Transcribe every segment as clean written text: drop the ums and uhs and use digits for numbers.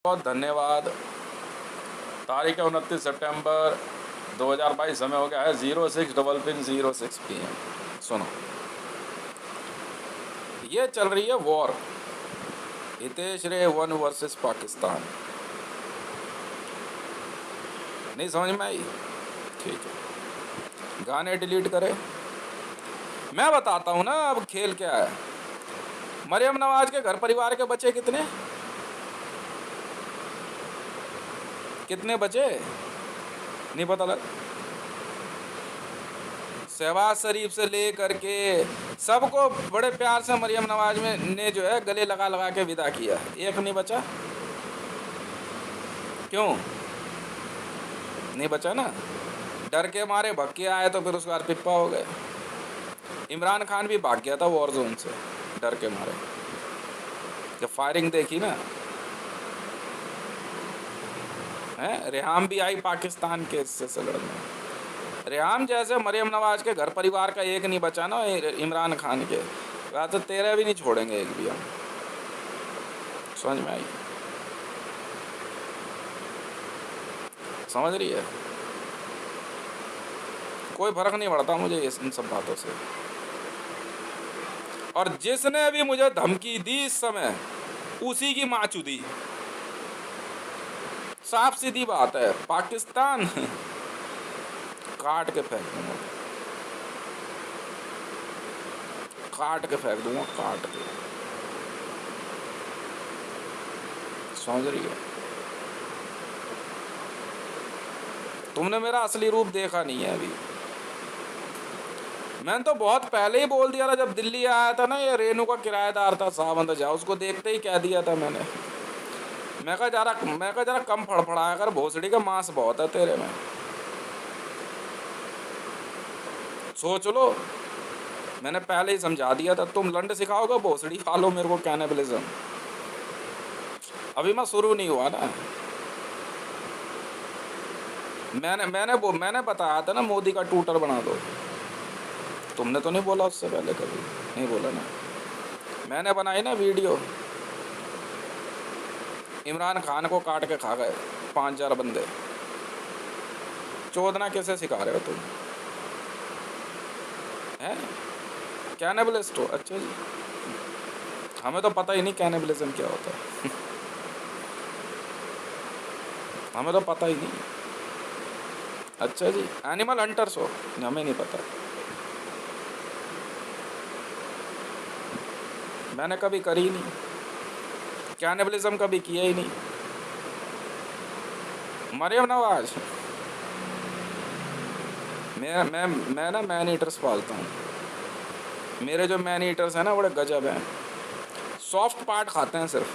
बहुत धन्यवाद। तारीख है 29 सितंबर 2022। समय हो गया है 06:06 PM। सुनो, ये चल रही है वॉर, हितेश रे 1 वर्सेस पाकिस्तान। नहीं समझ में आई? ठीक है, गाने डिलीट करें। मैं बताता हूँ ना अब खेल क्या है। मरियम नवाज के घर परिवार के बच्चे कितने बचे नहीं पता लग। शहबाज शरीफ से ले करके सबको बड़े प्यार से मरियम नवाज ने जो है गले लगा लगा के विदा किया, एक नहीं बचा। क्यों नहीं बचा ना? डर के मारे भग के आए तो फिर उसके बाद पिप्पा हो गए। इमरान खान भी भाग गया था वॉर जोन से डर के मारे, जब फायरिंग देखी ना है। रेहाम भी आई पाकिस्तान के इससे लड़ने। रेहाम जैसे मरियम नवाज के घर परिवार का एक नहीं बचा ना इमरान खान के, तो तेरह भी नहीं छोड़ेंगे एक भी हम। समझ में आई? समझ रही है? कोई फर्क नहीं पड़ता मुझे इन सब बातों से। और जिसने भी मुझे धमकी दी इस समय, उसी की माँ चुदी। साफ सीधी बात है, पाकिस्तान काट के फेंक दूंगा, काट के फेंक दूंगा, काट के। समझ रही है? तुमने मेरा असली रूप देखा नहीं है अभी। मैंने तो बहुत पहले ही बोल दिया था, जब दिल्ली आया था ना, ये रेनू का किराएदार था सावंत झा, उसको देखते ही कह दिया था मैंने। मैं कहा जरा कम फड़फड़ाया कर, भोसड़ी का मांस बहुत है तेरे में। सोच लो, मैंने पहले ही समझा दिया था। तुम लंड सिखाओगे भोसड़ी खा लो मेरे को, कैनिबलिज्म। अभी मैं शुरू नहीं हुआ ना। मैंने बताया था ना मोदी का ट्विटर बना दो। तुमने तो नहीं बोला उससे पहले, कभी नहीं बोला ना। मैंने बनाई ना वीडियो, इमरान खान को काट के खा गए 5000 बंदे। चोदना कैसे सिखा रहे हो तुम? हैं कैनिबलिस्ट हो? अच्छा जी, हमें तो पता ही नहीं कैनिबलिज्म क्या होता है हमें तो पता ही नहीं। अच्छा जी, एनिमल हंटर्स हो? हमें नहीं पता। मैंने कभी करी ही नहीं, कैनिबलिज्म कभी किया ही नहीं। मरियम नवाज, मैं ना मैन ईटर्स पालता हूँ। मेरे जो मैन ईटर्स हैं ना बड़े गजब हैं। सॉफ्ट पार्ट खाते हैं सिर्फ,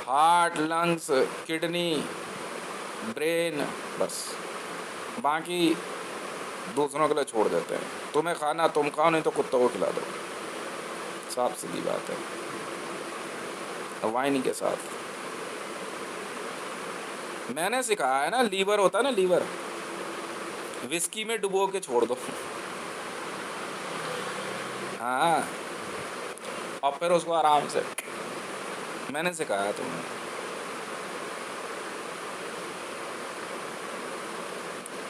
हार्ट, लंग्स, किडनी, ब्रेन, बस। बाकी दूसरों के लिए छोड़ देते हैं। तुम्हें खाना तुम खाओ, नहीं तो कुत्तों को खिला दो। साफ सीधी बात है। वाइन के साथ मैंने सिखाया है ना, लीवर होता है ना, लीवर विस्की में डुबो के छोड़ दो। हाँ, और फिर उसको आराम से, मैंने सिखाया तुम्हें।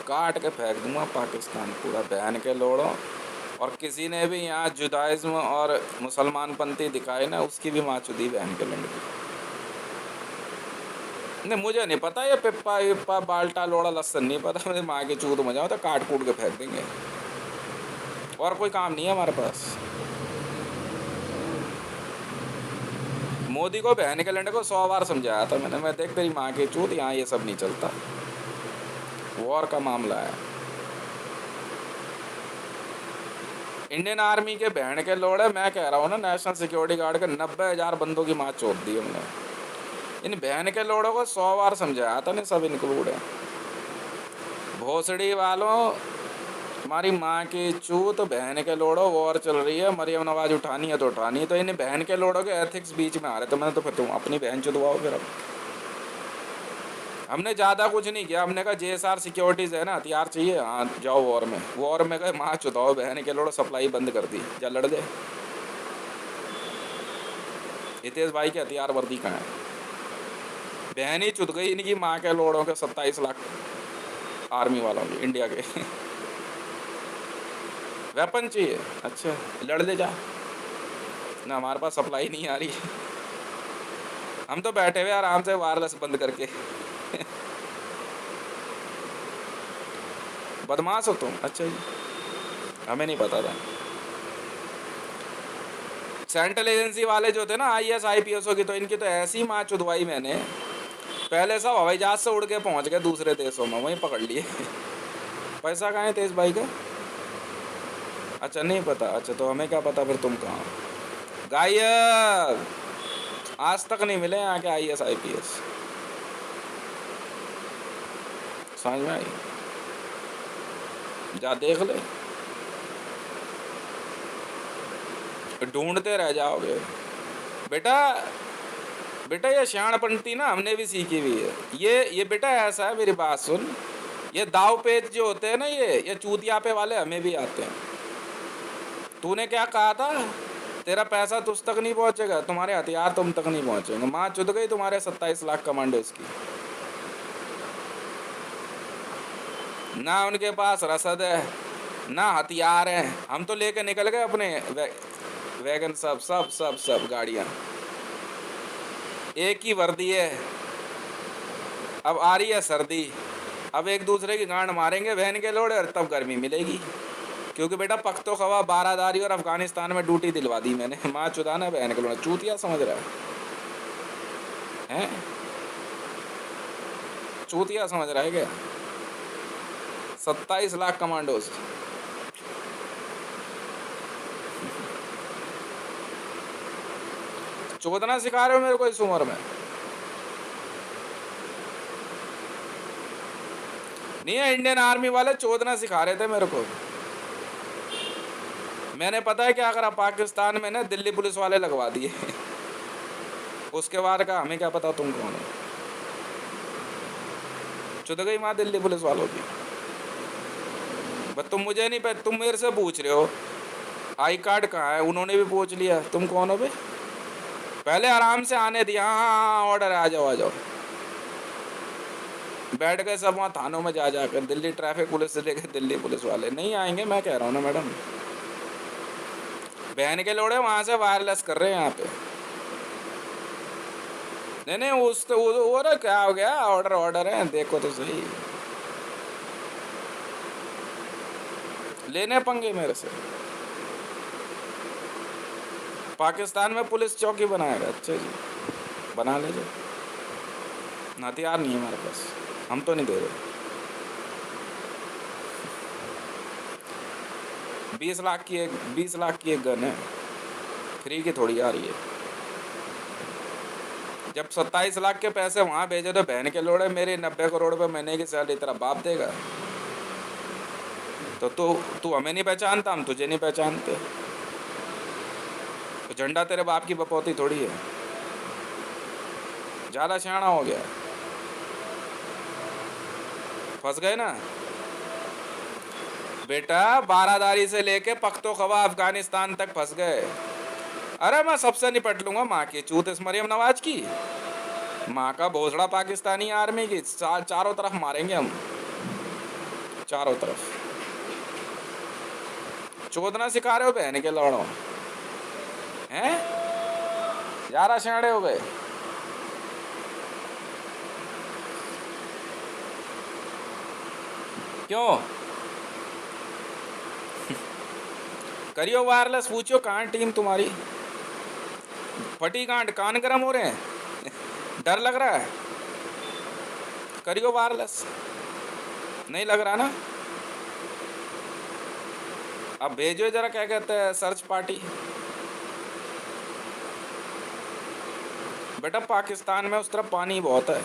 काट के फेंक दूंगा पाकिस्तान पूरा, बहन के लोड़ो। और किसी ने भी यहाँ जुदाइज्म और मुसलमान पंथी दिखाए ना, उसकी भी माँ चुदी बहन के लड़की। नहीं, मुझे नहीं पता ये पिप्पा विप्पा बाल्टा लोड़ा लसन नहीं पता। मुझे माँ की चूत मजा हो तो काट कूट के फेंक देंगे, और कोई काम नहीं है हमारे पास। मोदी को बहन के लड़के को 100 बार समझाया था मैंने, मैं देख तेरी माँ की चूत, यहाँ ये सब नहीं चलता, वॉर का मामला है। इंडियन आर्मी के बहन के लोड़े, मैं कह रहा हूँ ना, नेशनल सिक्योरिटी गार्ड के 90,000 बंदों की माँ चोट दी हमने। इन बहन के लोड़ों को 100 बार समझाया था, नहीं सब इंक्लूड है। भोसड़ी वालों, हमारी माँ की चूत, बहन के लोड़ो, वॉर चल रही है, मरियम नवाज उठानी है तो उठानी है। तो इन बहन के लोड़ों के एथिक्स बीच में आ रहे, तो मैंने तो फिर तुम अपनी बहन चुदवाओ फिर। अब हमने ज़्यादा कुछ नहीं किया। हमने कहा JSR सिक्योरिटीज़ है ना, हथियार चाहिए, हाँ जाओ वॉर में। वॉर में गए, माँ चुदाओ, बहन के लोड़ो, सप्लाई बंद कर दी, जा लड़ दे। हितेश भाई के हथियार वर्दी कहाँ है? बहन ही चुद गई इनकी माँ के लोड़ों के 27 लाख आर्मी वालों की इंडिया के। वेपन चाहिए, अच्छा लड़ ले जा ना, हमारे पास सप्लाई नहीं आ रही। हम तो बैठे हुए आराम से वायरलेस बंद करके। बदमाश हो तुम, अच्छा जी, हमें नहीं पता था। सेंट्रल एजेंसी वाले जो थे ना IAS IPSओ की, तो इनकी तो ऐसी माँ चुदवाई मैंने, पहले सब हवाई जहाज से उड़ के पहुंच गए दूसरे देशों में, वहीं पकड़ लिए। पैसा कहाँ है तेज भाई का? अच्छा नहीं पता, अच्छा तो हमें क्या पता फिर तुम कहाँ गायब। आज तक नहीं मिले यहाँ के IAS IPS, समझ में आई? जा देख ले, ढूंढते रह जाओगे। बेटा बेटा ये शाणपंती ना हमने भी सीखी हुई है। ये बेटा ऐसा है, मेरी बात सुन, ये दाव पेच जो होते हैं ना, ये चूतिया पे वाले हमें भी आते हैं। तूने क्या कहा था? तेरा पैसा तुझ तक नहीं पहुंचेगा, तुम्हारे हथियार तुम तक नहीं पहुंचेंगे। माँ चुद गई तुम्हारे 27 लाख कमांडोज की। ना उनके पास रसद है ना हथियार है। हम तो लेके निकल गए अपने वैगन, सब सब सब सब गाड़ियाँ, एक ही वर्दी है। अब आ रही है सर्दी, अब एक दूसरे की गांड मारेंगे बहन के लोड़े, और तब गर्मी मिलेगी। क्योंकि बेटा पख्तोखवा, बारादारी और अफगानिस्तान में ड्यूटी दिलवा दी मैंने। माँ चुदाना बहन के लोड़े, चूतिया समझ रहा है? चूतिया समझ रहा है क्या? 27 लाख कमांडोज। चोदना सिखा रहे हो मेरे को इस उम्र में? नहीं है, इंडियन आर्मी वाले चोदना सिखा रहे थे मेरे को। मैंने पता है क्या करा, पाकिस्तान में ना दिल्ली पुलिस वाले लगवा दिए। उसके बाद का हमें क्या पता तुम कौन हो। चुद गई माँ दिल्ली पुलिस वालों की। बस तुम मुझे नहीं, तुम मेरे से पूछ रहे हो आई कार्ड कहाँ है, उन्होंने भी पूछ लिया तुम कौन हो बे। पहले आराम से आने दिया, हाँ ऑर्डर, आ जाओ आ जाओ। बैठ गए सब वहाँ थानों में जा जाकर, दिल्ली ट्रैफिक पुलिस से लेकर दिल्ली पुलिस वाले। नहीं आएंगे, मैं कह रहा हूँ ना मैडम, बहन के लोड़े वहाँ से वायरलेस कर रहे हैं यहाँ पे। नहीं नहीं, उस तो वो ना क्या हो गया, ऑर्डर ऑर्डर है, देखो तो सही। लेने पंगे मेरे से। पाकिस्तान में पुलिस चौकी बनाएगा, अच्छा जी बना ले जाओ। हथियार नहीं है हमारे पास, हम तो नहीं दे रहे। 20 लाख की एक गन है, फ्री की थोड़ी आ रही है। जब 27 लाख के पैसे वहां भेजे तो बहन के लोड़े, मेरे 90 करोड़ रुपए महीने की सैलरी तेरा बाप देगा। तो तू हमें नहीं पहचानता, हम तुझे नहीं पहचानते। तो झंडा तेरे बाप की बपौती थोड़ी है। ज्यादा सियाना हो गया, फंस गए ना बेटा। बारादारी से लेके पख्तोखवा अफगानिस्तान तक फंस गए। अरे मैं सबसे निपट लूंगा, माँ की चूत इस मरियम नवाज की, माँ का भोसड़ा पाकिस्तानी आर्मी की। चारों तरफ मारेंगे हम, चारों तरफ। चोदना सिखा रहे हो बहन के लौड़ों हैं, ज्यादा सियाड़े हो गए। क्यों करियो वायरलेस, पूछो कहाँ टीम तुम्हारी। फटी गांठ, कान गर्म हो रहे हैं, डर लग रहा है, करियो वायरलेस। नहीं लग रहा ना, अब भेजो जरा, क्या कहते हैं, सर्च पार्टी। बेटा पाकिस्तान में उस तरफ पानी बहुत है,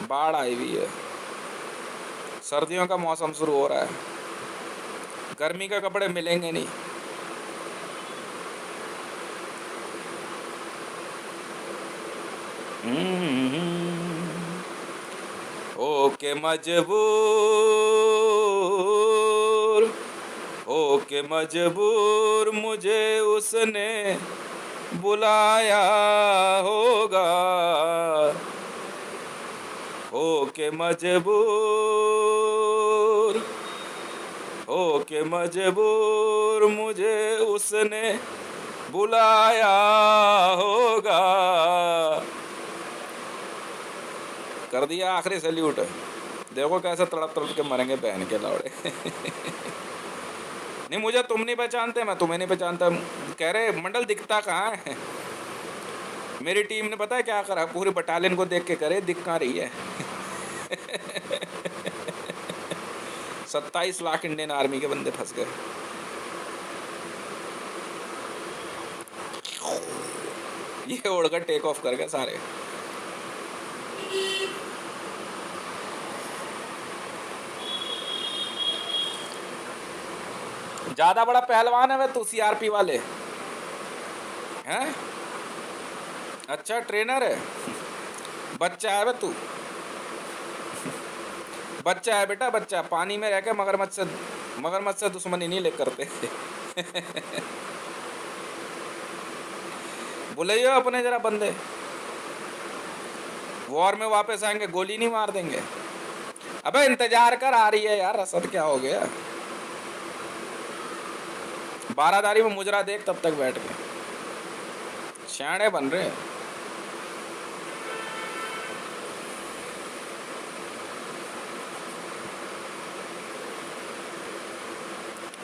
बाढ़ आई हुई है, सर्दियों का मौसम शुरू हो रहा है, गर्मी के कपड़े मिलेंगे नहीं। ओके मजबूर मुझे उसने बुलाया, हो होगा, हो के मजबूर, हो के मजबूर मुझे उसने बुलाया होगा। कर दिया आखिरी सैल्यूट। देखो कैसे तड़प तड़प के मरेंगे बहन के लौड़े। नहीं, मुझे तुम नहीं पहचानते, मैं तुम्हें नहीं पहचानता। कह रहे मंडल दिखता कहाँ है। मेरी टीम ने पता है क्या करा, पूरी बटालियन को देख के करे दिख कहाँ रही है। 27 लाख इंडियन आर्मी के बंदे फंस गए। ये उड़कर टेक ऑफ कर गए सारे। ज्यादा बड़ा पहलवान है वह तू, सीआरपी वाले हैं। अच्छा ट्रेनर है, बच्चा है वह तू, बच्चा है बेटा बच्चा। पानी में रह के मगरमच्छ से दुश्मनी नहीं ले करते। बुलाइए अपने जरा बंदे, वॉर में वापस आएंगे, गोली नहीं मार देंगे। अबे इंतजार कर, आ रही है यार रसद। क्या हो गया, बारादारी में मुजरा देख तब तक बैठ के, शाणे बन रहे।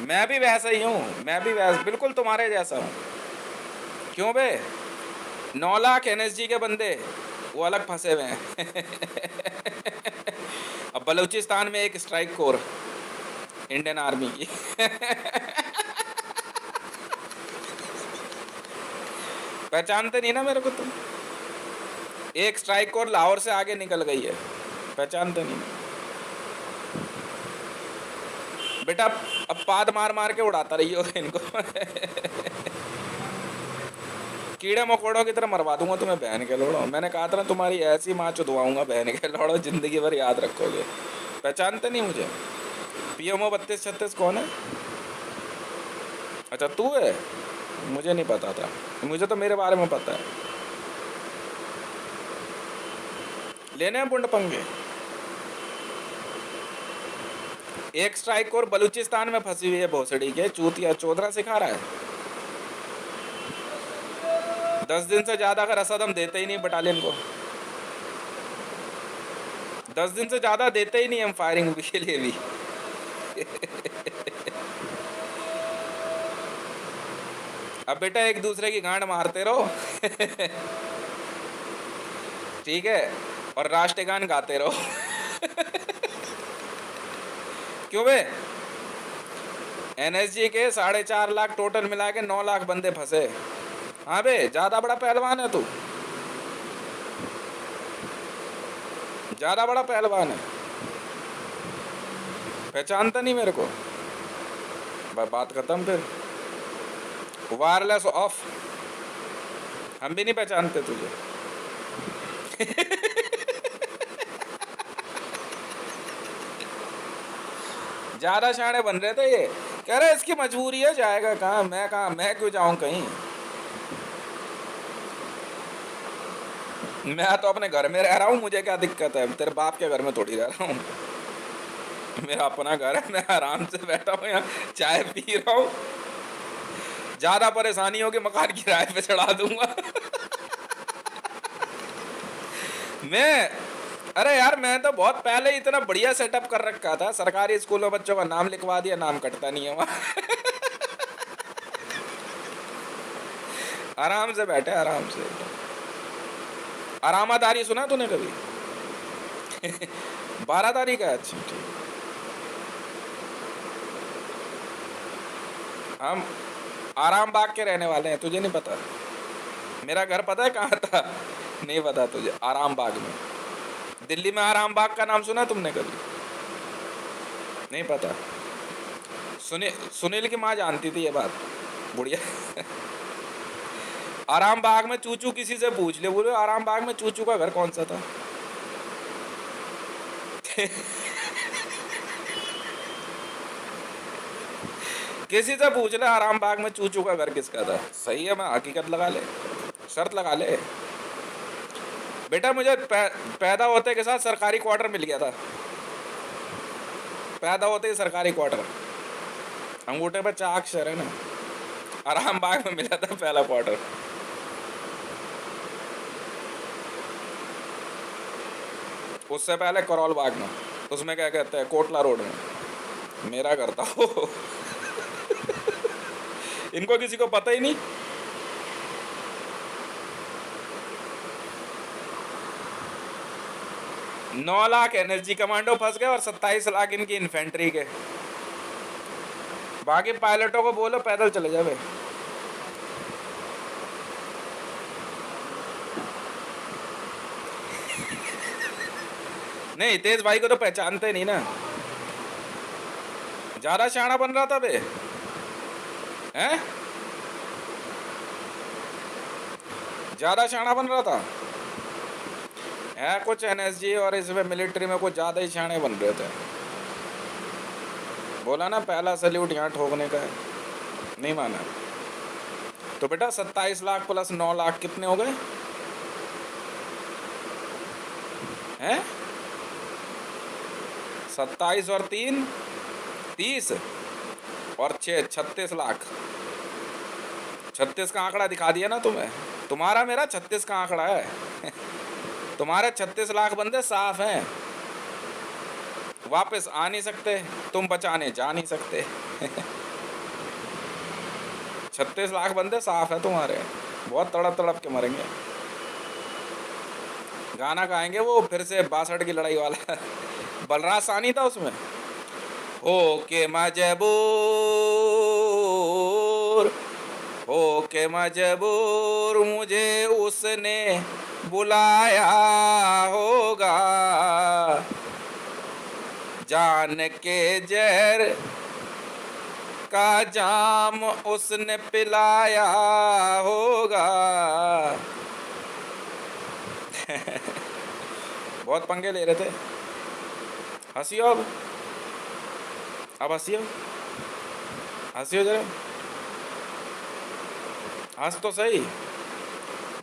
मैं भी वैसा ही हूँ, मैं भी वैसा बिल्कुल तुम्हारे जैसा हूँ। क्यों बे, 9 लाख एनएसजी के बंदे वो अलग फंसे हुए हैं। अब बलूचिस्तान में एक स्ट्राइक कोर इंडियन आर्मी की। पहचानते नहीं ना मेरे को तुम। एक स्ट्राइक कोर लाहौर से आगे निकल गई है, पहचानते नहीं बेटा। अब पाद मार मार के उड़ाता रही हो इनको। कीड़े मकोड़ों की तरह मरवा दूंगा तुम्हें बहन के लोड़ो। मैंने कहा था ना तुम्हारी ऐसी माँ चुदवाऊंगा बहन के लोड़ो, जिंदगी भर याद रखोगे। पहचानते नहीं मुझे। पीएमओ 3236 कौन है? अच्छा तू है, मुझे नहीं पता था। मुझे तो मेरे बारे में पता है। लेने हैं बुंड पंगे। एक स्ट्राइक और बलूचिस्तान में फंसी हुई है भोसड़ी के चूतिया, चौधरा सिखा रहा है। 10 दिन से ज्यादा का रसद हम देते ही नहीं बटालियन को। 10 दिन से ज्यादा देते ही नहीं हम फायरिंग के लिए भी। अब बेटा एक दूसरे की गांड मारते रहो। ठीक है, और राष्ट्रगान गाते रहो। क्यों बे, एनएसजी के 4.5 लाख टोटल मिला के 9 लाख बंदे फंसे। हाँ बे, ज्यादा बड़ा पहलवान है तू, ज्यादा बड़ा पहलवान है। पहचानता नहीं मेरे को, बात खत्म। फिर वायरलेस ऑफ, हम भी नहीं पहचानते तुझे। ज्यादा शाणे बन रहे थे ये। कह रहे इसकी मजबूरी है, जाएगा कहाँ, मैं क्यों जाऊं कहीं। मैं तो अपने घर में रह रहा हूँ, मुझे क्या दिक्कत है। तेरे बाप के घर में थोड़ी रह रहा हूँ, मेरा अपना घर है। मैं आराम से बैठा हूँ यहाँ, चाय पी रहा हूँ। ज्यादा परेशानी होगी मकान किराए पे चढ़ा दूंगा। मैं, अरे यार मैं तो बहुत पहले इतना बढ़िया सेटअप कर रखा था। सरकारी स्कूलों में बच्चों का नाम लिखवा दिया, नाम कटता नहीं है वहाँ। आराम से बैठे, आराम से। आरामादारी सुना तूने कभी? 12दारी का? अच्छा ठीक। हम आराम बाग के रहने वाले हैं, तुझे नहीं पता? मेरा घर पता है कहाँ था? नहीं पता तुझे? आराम बाग में। दिल्ली में आराम बाग का नाम सुना तुमने कभी? नहीं पता? सुनील की माँ जानती थी ये बात, बुढ़िया। आराम बाग में चूचू किसी से पूछ ले, बोले आराम बाग में चूचू का घर कौन सा था। किसी से पूछ ले आराम बाग में चूचू का घर किसका था। सही है, मैं हकीकत लगा ले, शर्त लगा ले। बेटा मुझे पैदा होते के साथ सरकारी क्वार्टर मिल गया था, पैदा होते ही सरकारी क्वार्टर। अंगूठे पे 4 अक्षर है ना, आराम बाग में मिला था पहला क्वार्टर। उससे पहले करौल बाग में, उसमें क्या कहते हैं, कोटला रोड में मेरा घर था वो। इनको किसी को पता ही नहीं। नौ लाख एनर्जी कमांडो फंस गए और 27 लाख इनकी इन्फेंट्री के। बाकी पायलटों को बोलो पैदल चले जावे। नहीं, तेज भाई को तो पहचानते नहीं ना, ज्यादा शाना बन रहा था बे, हैं? ज्यादा शाना बन रहा था है कुछ एनएसजी और इसमें मिलिट्री में कुछ ज्यादा ही शाने बन रहे थे। बोला ना पहला सैल्यूट यहाँ ठोकने का है, नहीं माना। तो बेटा 27 लाख प्लस 9 लाख कितने हो गए हैं? 27 और 3 30 और 6 36 लाख। 36 का आंकड़ा दिखा दिया ना तुम्हें, तुम्हारा मेरा 36 का आंकड़ा है। तुम्हारे 36 लाख बंदे साफ हैं, वापस आ नहीं सकते, तुम बचाने जा नहीं सकते। 36 लाख बंदे साफ है तुम्हारे, बहुत तड़प तड़प के मरेंगे। गाना गाएंगे वो फिर से 62 की लड़ाई वाला। बलराज सानी था उसमें, हो के मजबूर मुझे उसने बुलाया होगा, जान के जहर का जाम उसने पिलाया होगा। बहुत पंगे ले रहे थे। हंसियो अब हंसियो, हंसियो जरा, हंस तो सही।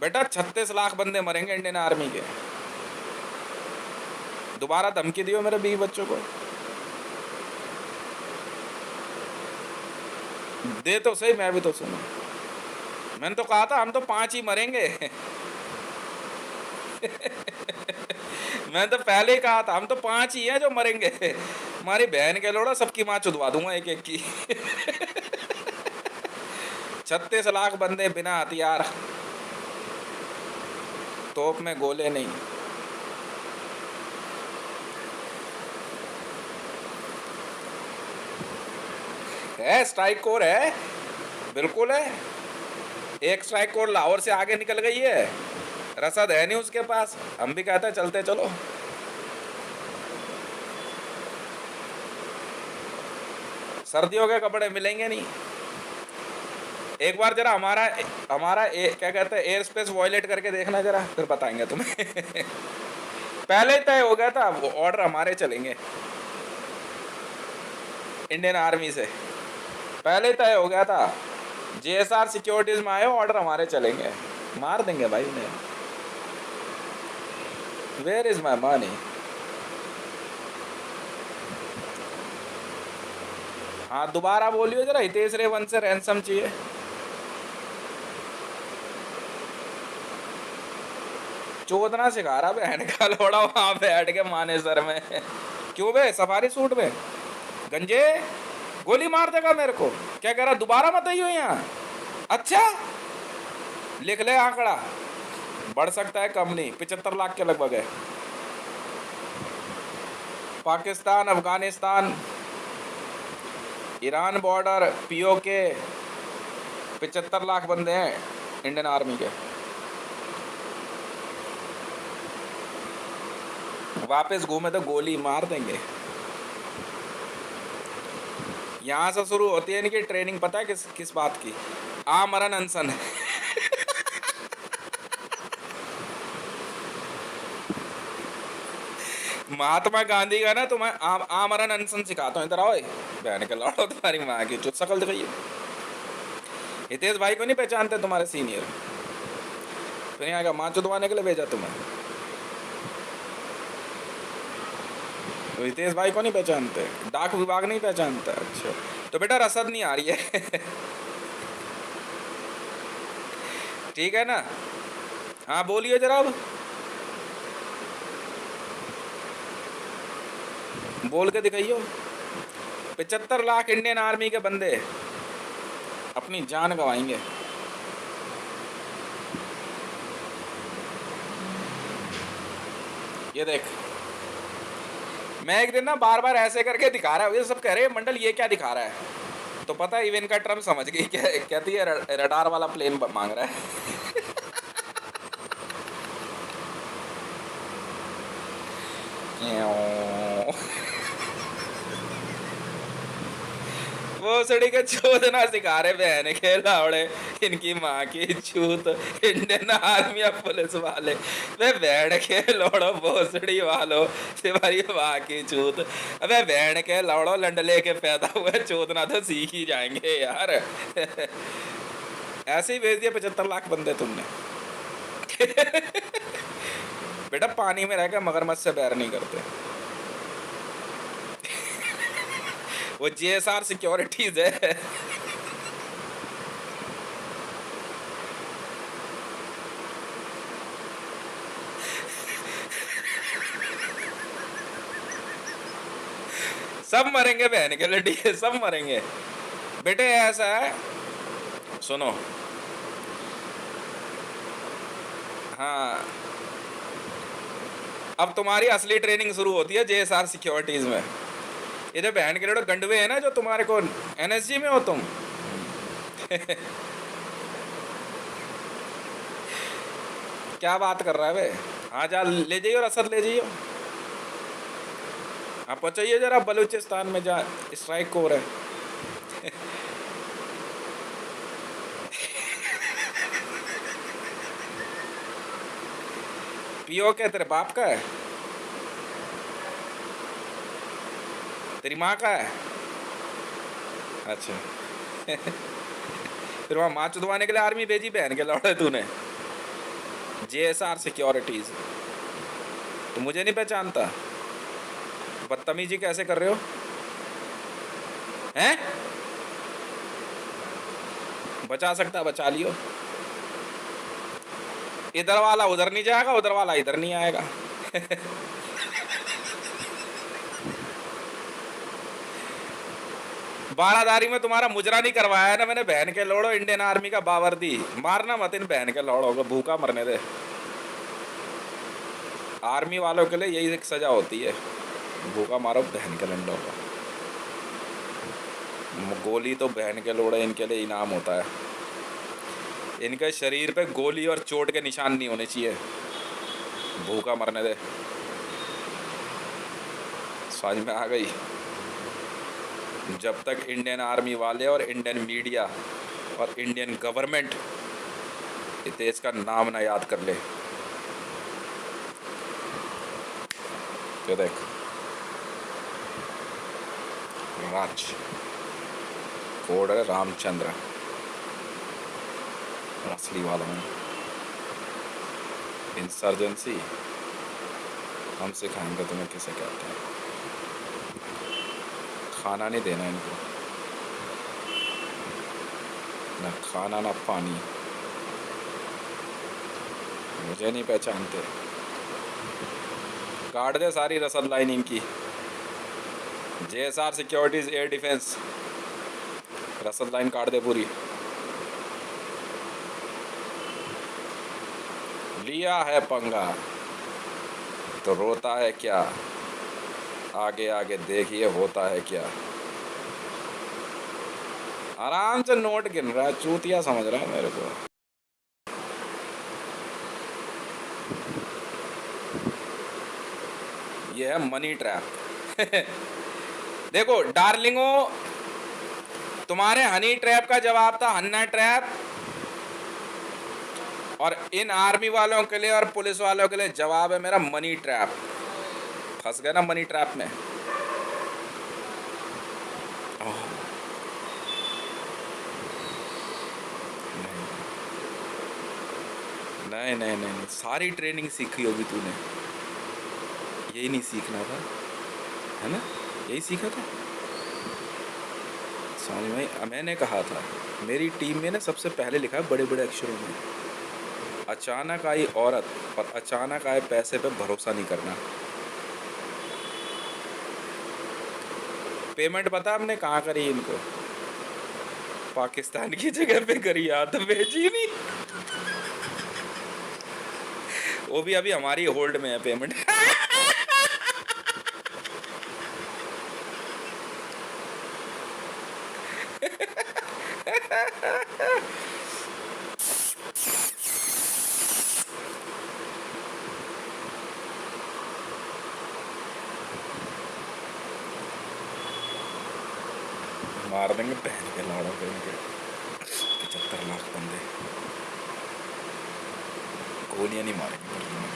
बेटा 36 लाख बंदे मरेंगे इंडियन आर्मी के। दोबारा धमकी दियो मेरे 20 बच्चों को, दे तो सही, मैं भी तो सुना। मैंने तो कहा था हम तो 5 ही मरेंगे। मैं तो पहले ही कहा था हम तो 5 ही हैं जो मरेंगे। हमारी बहन के लोड़ा सबकी माँ चुदवा दूंगा एक एक की। 36 लाख बंदे बिना हथियार, तोप में गोले नहीं। है स्ट्राइक कोर है, बिल्कुल है। एक स्ट्राइक कोर लाहौर से आगे निकल गई है, रसद है नहीं उसके पास। हम भी कहते हैं चलते चलो। सर्दियों के कपड़े मिलेंगे नहीं। एक बार जरा हमारा क्या कहते हैं एयर स्पेस वॉयलेट करके देखना जरा, फिर बताएंगे तुम्हें। पहले ही तय हो गया था, ऑर्डर हमारे चलेंगे इंडियन आर्मी से, पहले ही तय हो गया था। जेएसआर सिक्योरिटीज में आए ऑर्डर हमारे चलेंगे, मार देंगे भाई उन्हें। Where is my money? हाँ दोबारा बोलियो जरा, हितेश रेवन से रैंसम चाहिए। चोदना सिखा रहा बहन का लोड़ा वहां बैठ के मानेसर में। क्यों बे, सफारी सूट में गंजे, गोली मार देगा मेरे को। क्या कह रहा, दोबारा मत आइयो यहाँ। अच्छा लिख ले आंकड़ा, बढ़ सकता है कम नहीं, 75 लाख के लगभग है। Pakistan, Afghanistan, Iran border, PoK, 75 lakh बंदे हैं इंडियन आर्मी के। वापस घूमे तो गोली मार देंगे। यहाँ से शुरू होती है इनकी ट्रेनिंग, पता है किस किस बात की? आमरण अनशन। महात्मा गांधी का ना तुम्हें आमरण अनशन सिखाता हूँ, इधर आओ। बहन के लौटो, तुम्हारी माँ की चुत शकल दिखाइए। हितेश भाई को नहीं पहचानते तुम्हारे सीनियर, फिर यहाँ का माँ चुदवाने के लिए भेजा तुम्हें। रितेश भाई को नहीं पहचानते? डाक विभाग नहीं पहचानता? अच्छा, तो बेटा रसद नहीं आ रही है। ठीक है ना? हाँ बोलिए जरा, अब बोल के दिखाइयो। 75 लाख इंडियन आर्मी के बंदे अपनी जान गंवाएंगे। ये देख, मैं एक दिन ना बार बार ऐसे करके दिखा रहा हूँ, ये सब कह रहे हैं मंडल ये क्या दिखा रहा है, तो पता है इवन का ट्रम्प समझ गई, क्या कहती है, रडार वाला प्लेन मांग रहा है। वो सड़ी के चोदना सिखा रहे बहन के लावड़े, इनकी माँ की छूत, इंडियन आर्मी और पुलिस वाले, वे बैठ के लौड़ो भोसड़ी वालों, तुम्हारी माँ की छूत। अबे बैठ के लौड़ो, लंडले के पैदा हुए चोदना तो सीख ही जाएंगे यार। ऐसे ही भेज दिया 75 लाख बंदे तुमने। बेटा पानी में रहकर मगरमच्छ से बैर नहीं करते। वो जीएसआर सिक्योरिटीज है। सब मरेंगे बहन के लड्डी, सब मरेंगे बेटे। ऐसा है, सुनो, हाँ, अब तुम्हारी असली ट्रेनिंग शुरू होती है जेएसआर सिक्योरिटीज में। ये जो बहन के लड़ो गंडवे है ना, जो तुम्हारे को एनएसजी में हो तुम। क्या बात कर रहा है बे? हाँ जा ले जाइयो, रसद ले जाइयो। हाँ पहुंचाइए जरा बलूचिस्तान में, जा स्ट्राइक हो रहा है। पीओ क्या तेरे बाप का है? तेरी माँ का है? अच्छा। फिर वहाँ माँ चुदवाने के लिए आर्मी भेजी बहन के लौड़े तूने? जेएसआर सिक्योरिटीज, तो मुझे नहीं पहचानता? बदतमीजी कैसे कर रहे हो हैं? बचा सकता बचा लियो। इधर वाला उधर नहीं जाएगा, उधर वाला इधर नहीं आएगा। बारादारी में तुम्हारा मुजरा नहीं करवाया है ना मैंने, बहन के लोड़ो इंडियन आर्मी का बावर्दी। मारना मत इन बहन के लोड़ों को, भूखा मरने दे। आर्मी वालों के लिए यही एक सजा होती है, भूखा मारो बहन के लंडों को। गोली तो बहन के लोड़े इनके लिए इनाम होता है। इनके शरीर पे गोली और चोट के निशान नहीं होने चाहिए, भूखा मरने दे। समझ में आ गई? जब तक इंडियन आर्मी वाले और इंडियन मीडिया और इंडियन गवर्नमेंट इस देश का नाम ना याद कर ले, तो देख राज कोड है रामचंद्र, असली वाला हूँ। इंसर्जेंसी हम सिखाएंगे तुम्हें किसे कहते हैं। खाना नहीं देना इनको, ना खाना ना पानी। मुझे नहीं पहचानते, काट दे सारी रसद लाइन इनकी। जेएसआर सिक्योरिटीज एयर डिफेंस, रसद लाइन काट दे पूरी। लिया है पंगा तो रोता है क्या, आगे आगे देखिए होता है क्या। आराम से नोट गिन रहा है, चूतिया समझ रहा है मेरे को। ये है मनी ट्रैप। देखो डार्लिंगो, तुम्हारे हनी ट्रैप का जवाब था हन्ना ट्रैप, और इन आर्मी वालों के लिए और पुलिस वालों के लिए जवाब है मेरा मनी ट्रैप। फंस गए ना मनी ट्रैप में। नहीं नहीं नहीं नहीं, सारी ट्रेनिंग सीखी होगी तूने, यही नहीं सीखना था। है ना, यही सीखा था। समझ में, मैंने कहा था मेरी टीम में ना सबसे पहले लिखा है बड़े बड़े अक्षरों में, अचानक आई औरत और अचानक आए पैसे पे भरोसा नहीं करना। पेमेंट पता हमने कहाँ करी इनको, पाकिस्तान की जगह पे करी, याद तो भेजी नहीं। वो भी अभी हमारी होल्ड में है पेमेंट। मार देंगे बहन के लाड़ों पे इनके 75 लाख बंदे, गोलियां नहीं मारेंगे पर तुम्हें,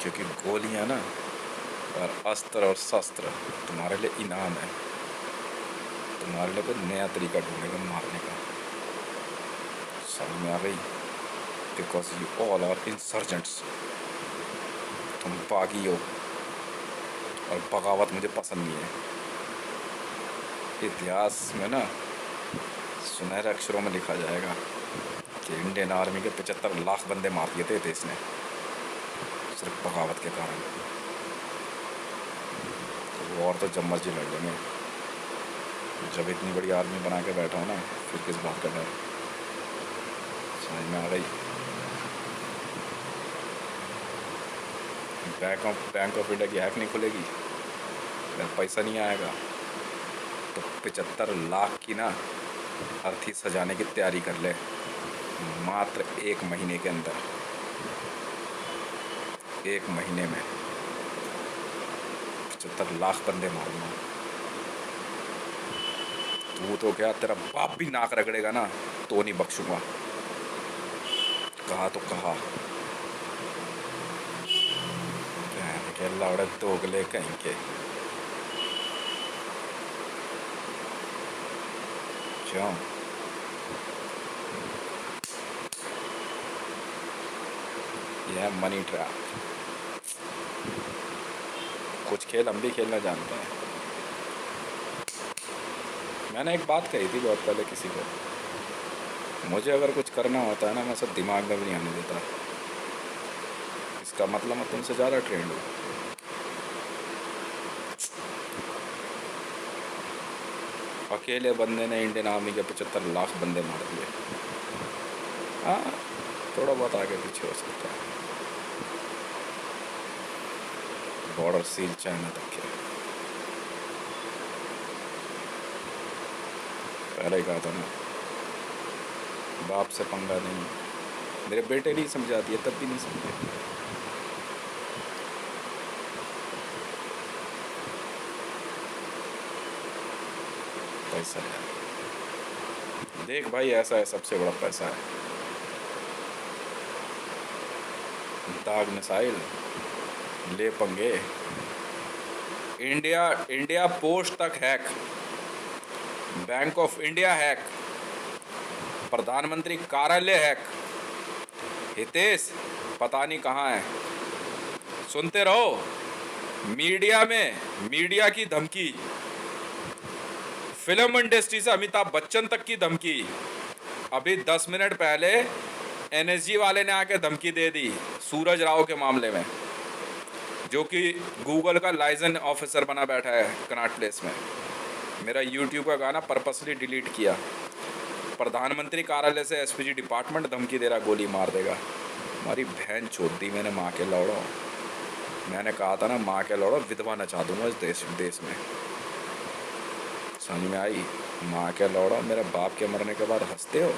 क्योंकि गोलियां ना और अस्त्र और शस्त्र तुम्हारे लिए इनाम है। तुम्हारे लिए कोई नया तरीका ढूंढेगा मारने का, समझ में आ गई? Because you all are insurgents, तुम बागी हो और बगावत मुझे पसंद नहीं है। इतिहास में ना सुनहरे अक्षरों में लिखा जाएगा कि इंडियन आर्मी के 75 लाख बंदे मार दिए थे देश ने सिर्फ बगावत के कारण। तो और तो जब मर्जी लड़ लेंगे, जब इतनी बड़ी आर्मी बना के बैठा हो ना, फिर किस बात का डर? समझ में आ गई? बैंक ऑफ इंडिया की हैक नहीं खुलेगी, अगर पैसा नहीं आएगा तो 75 लाख की ना अर्थी सजाने की तैयारी कर ले। मात्र 1 महीने के अंदर, 1 महीने में 75 लाख बंदे मारूंगा। तू तो क्या, तेरा बाप भी नाक रगड़ेगा ना तो नहीं बख्शूंगा। कहा तो कहा, के लौड़े दोगले कहीं के। क्यों? यह मनी ट्रैप। कुछ खेल हम भी खेलना जानते हैं। मैंने एक बात कही थी बहुत पहले किसी को, मुझे अगर कुछ करना होता है ना, मैं सब दिमाग में भी नहीं आने देता। इसका मतलब मैं तुमसे ज़्यादा ट्रेंड हूँ। अकेले बंदे ने इंडियन आर्मी के 75 लाख बंदे मार दिए। हाँ, थोड़ा बहुत आगे पीछे हो सकता है। बॉर्डर सील चाइना तक के। पहले ही कहा था ना, बाप से पंगा नहीं। मेरे बेटे नहीं समझा दिए, तब भी नहीं समझे। पैसा है, देख भाई, ऐसा है, सबसे बड़ा पैसा है। दाग मिसाइल ले पंगे, इंडिया पोस्ट तक hack, bank of India hack, प्रधानमंत्री कार्यालय हैक। हितेश पता नहीं कहाँ है। सुनते रहो, मीडिया में मीडिया की धमकी, फिल्म इंडस्ट्री से अमिताभ बच्चन तक की धमकी। अभी 10 मिनट पहले एनएसजी वाले ने आके धमकी दे दी सूरज राव के मामले में, जो कि गूगल का लाइसेंस ऑफिसर बना बैठा है कनॉट प्लेस में। मेरा यूट्यूब का गाना पर्पसली डिलीट किया। प्रधानमंत्री कार्यालय से एसपीजी डिपार्टमेंट धमकी दे रहा, गोली मार देगा। हमारी बहन छोड़ दी मैंने, माँ के लौड़ो। मैंने कहा था ना, माँ के लौड़ो विधवा नचा दूंगा इस देश में। समझ में आई? माँ के लौड़ो, मेरे बाप के मरने के बाद हंसते हो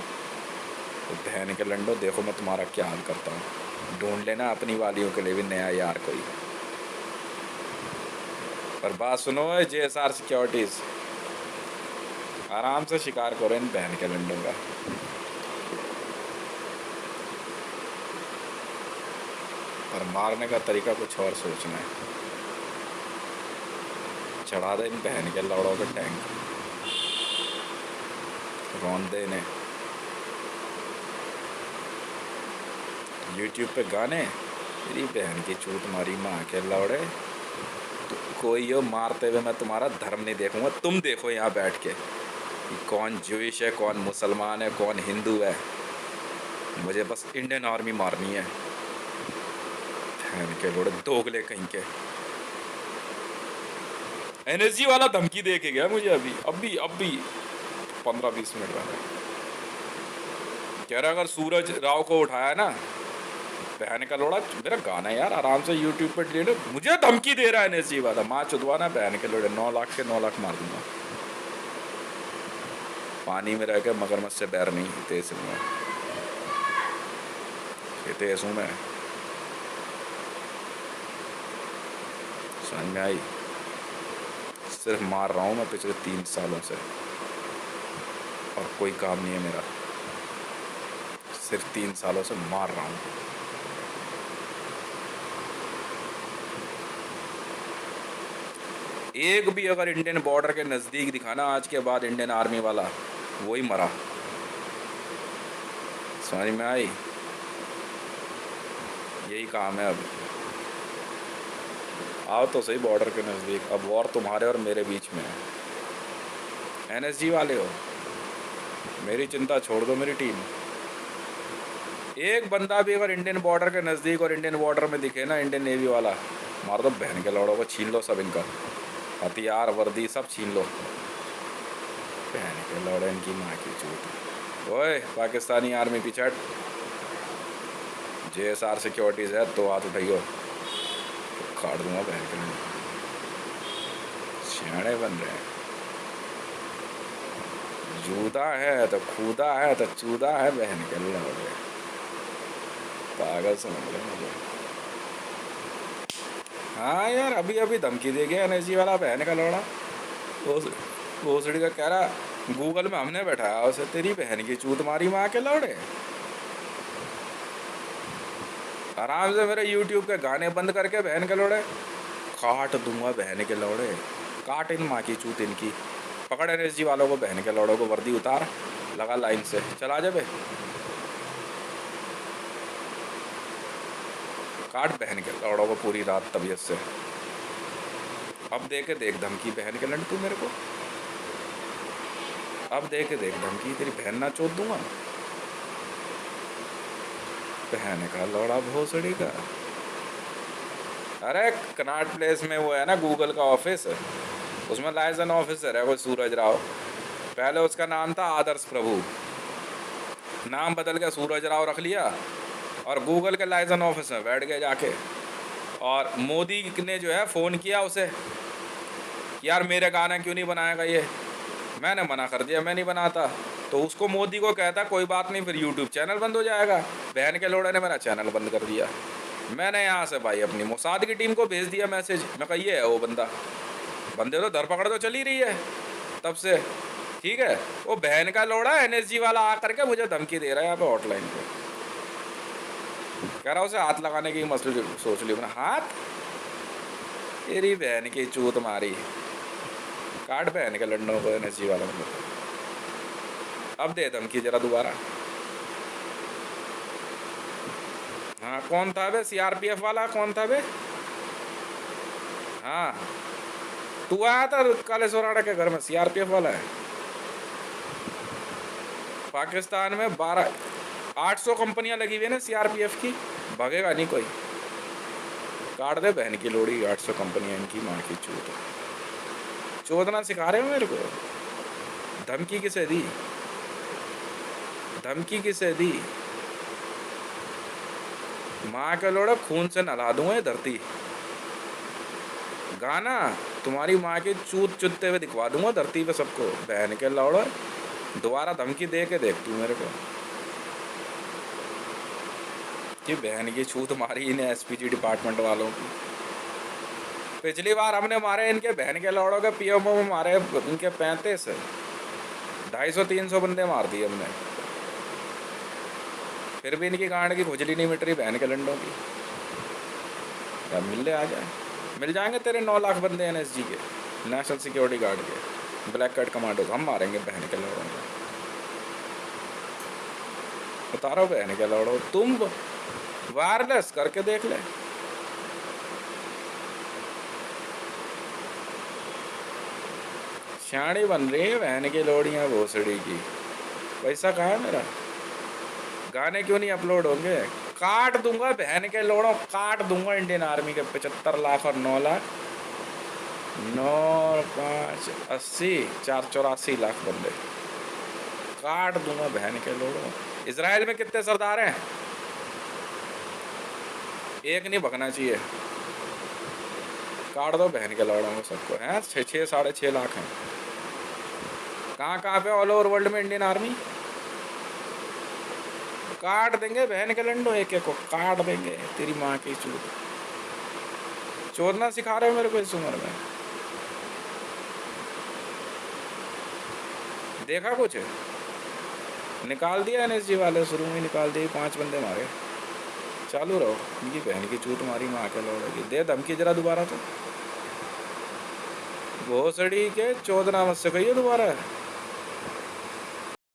तो बहन के लंडो, देखो मैं तुम्हारा क्या हाल करता हूँ। ढूंढ लेना अपनी वालियों के लिए भी नया यार कोई। पर बात सुनो, JSR सिक्योरिटीज़, आराम से शिकार करो इन बहन के लंडों का। पर मारने का तरीका कुछ और सोचना है। चढ़ा दे इन बहन के लौड़ों के टैंक, रौंदे ने। YouTube पे गाने मेरी बहन की चूत मारी माँ के लौड़े। कोई हो मारते हुए मैं तुम्हारा धर्म नहीं देखूंगा, तुम देखो यहाँ बैठ के कि कौन ज्यूइश है, कौन मुसलमान है, कौन हिंदू है। मुझे बस इंडियन आर्मी मारनी है। बहन के लोड़े दोगले कहीं के। एनएसजी वाला धमकी दे के गया मुझे अभी अभी अभी 15-20 मिनट पहले। कह रहा अगर सूरज राव को उठाया ना, बहन का लोड़ा मेरा गाना यार आराम से यूट्यूब पर डिलीट, मुझे धमकी दे रहा है एनएसजी वाला, माँ चुदवाना बहन के लोड़े, 9 लाख के 9 लाख मार दूंगा। पानी में रह के मगरमच्छ से बैर नहीं, तेज हूँ मैं, तेज हूँ मैं। समझ में आई? सिर्फ मार रहा हूँ मैं पिछले 3 सालों से, और कोई काम नहीं है मेरा। सिर्फ 3 सालों से मार रहा हूँ। एक भी अगर इंडियन बॉर्डर के नज़दीक दिखाना आज के बाद इंडियन आर्मी वाला, वही मरा। समझ में आई? यही काम है अब। आओ तो सही बॉर्डर के नज़दीक, अब वॉर तुम्हारे और मेरे बीच में है। एनएसजी वाले हो, मेरी चिंता छोड़ दो, मेरी टीम। एक बंदा भी अगर इंडियन बॉर्डर के नज़दीक और इंडियन बॉर्डर में दिखे ना, इंडियन नेवी वाला, मार दो बहन के लौड़ों को, छीन लो सब इनका हथियार वर्दी सब छीन लो। बहन के लौड़े इनकी माँ की चूत। ओए पाकिस्तानी आर्मी पिछड़, JSR सिक्योरिटीज़ है तो हाथ उठाइयो, काट दूंगा बहन के लिए। सियाणे बन रहे हैं। जूदा है तो खूदा है तो चूदा है, बहन के लौड़े पागल समझ रहे मुझे। हाँ यार अभी अभी धमकी दे गया एनएसजी वाला बहन का लौड़ा। वो सड़ी का कह रहा गूगल में हमने बैठाया उसे, तेरी बहन की चूत मारी माँ के लौड़े। आराम से मेरे यूट्यूब के गाने बंद करके बहन के लौड़े काट दूंगा, बहन के लौड़े काट इन माँ की चूत इनकी। पकड़ एनएसजी वालों को, बहन के लौड़ों को वर्दी उतार, लगा लाइन से, चला जा बे, काट बहन के लौड़ों को पूरी रात तबीयत से। अब दे के देख धमकी बहन के लड़ तू मेरे को, अब दे के देख धमकी, तेरी बहन ना चोद दूंगा। बहन का लौड़ा भोसड़ी का। अरे कनाट प्लेस में वो है ना गूगल का ऑफिस, उसमें लाइजन ऑफिसर है वो सूरज राव। पहले उसका नाम था आदर्श प्रभु, नाम बदल के सूरज राव रख लिया और गूगल के लाइजन ऑफिस में बैठ गए जाके। और मोदी ने जो है फ़ोन किया उसे, यार मेरे गाना क्यों नहीं बनाएगा ये, मैंने मना कर दिया मैं नहीं बनाता। तो उसको मोदी को कहता कोई बात नहीं, फिर यूट्यूब चैनल बंद हो जाएगा। बहन के लोड़े ने मेरा चैनल बंद कर दिया। मैंने यहाँ से भाई अपनी मोसाद की टीम को भेज दिया मैसेज, मैं कहा ये है वो बंदा, बंदे तो धरपकड़ तो चली रही है तब से, ठीक है। वो बहन का लोड़ा एनएसजी वाला आ करके मुझे धमकी दे रहा है यहाँ पे हॉटलाइन पे, कह रहा उसे हाथ लगाने की मसले सोच ली। हाथ तेरी बहन की चूत मारी, काट बहन के लड़नों को एनएसजी वाला में। अब दे धमकी जरा दोबारा। हाँ कौन था बे, CRPF वाला कौन था बे? हाँ तू आया था काले सोराड़ा के घर में, CRPF वाला है। पाकिस्तान में 800 कंपनियां लगी हुई है ना CRPF की, भागेगा नहीं कोई। काट दे बहन की लोड़ी 800 कंपनियां इनकी माँ की चूत। चोदना सिखा रहे हो मेरे को। धमकी किसे दी, धमकी किसे दी? माँ के लोड़ा खून से नला दूंगा ये धरती। गाना तुम्हारी माँ की चूत चुतते हुए दिखवा दूंगा धरती पे सबको, बहन के लौड़ा। दोबारा धमकी दे के देख तू मेरे को कि बहन की छूत मारी इन्हें SPG डिपार्टमेंट वालों की। पिछली बार हमने मारे इनके बहन के लौड़ों के PMO में मारे इनके 35, 250-300 बंदे मार दिए हमने, फिर भी इनकी गांड की खुजली नहीं मिट रही बहन के लंडों की। अब मिलने आ जाए, मिल जाएंगे तेरे 9 लाख बंदे NSG के, नेशनल सिक्योरिटी गार्ड के, ब्लैक कार्ड कमांडो, हम मारेंगे बहन के लौड़ों को। उतारो बहन के लौड़ो तुम, वायरलेस करके देख ले। शाणी बन रही है बहन की लोड़ियाँ भोसड़ी की। पैसा कहाँ है मेरा? गाने क्यों नहीं अपलोड होंगे? काट दूंगा बहन के लोड़ों, काट दूंगा इंडियन आर्मी के 75 लाख और 9 लाख, 9 5 80 484 लाख बंदे काट दूंगा बहन के लोड़ों। इसराइल में कितने सरदार हैं? एक नहीं भगना चाहिए। काट दो बहन के लोड़ों को सबको। हैं 6 6.5 लाख हैं। कहाँ कहाँ पे ऑल ओवर वर्ल्ड में इंडियन आर्मी? काट देंगे बहन के लंडो, एक एक को काट देंगे। तेरी माँ की चूत, चोदना सिखा रहे हो मेरे को इस उम्र में? देखा कुछ? निकाल दिया एनएसजी वाले, शुरू में निकाल दिए, 5 बंदे मारे। चालू रहो। इनकी बहन की चूत मारी माँ के लौड़ेगी। दे धमकी जरा दोबारा तो। भोसड़ी के चोदना मत से कहिए दोबारा।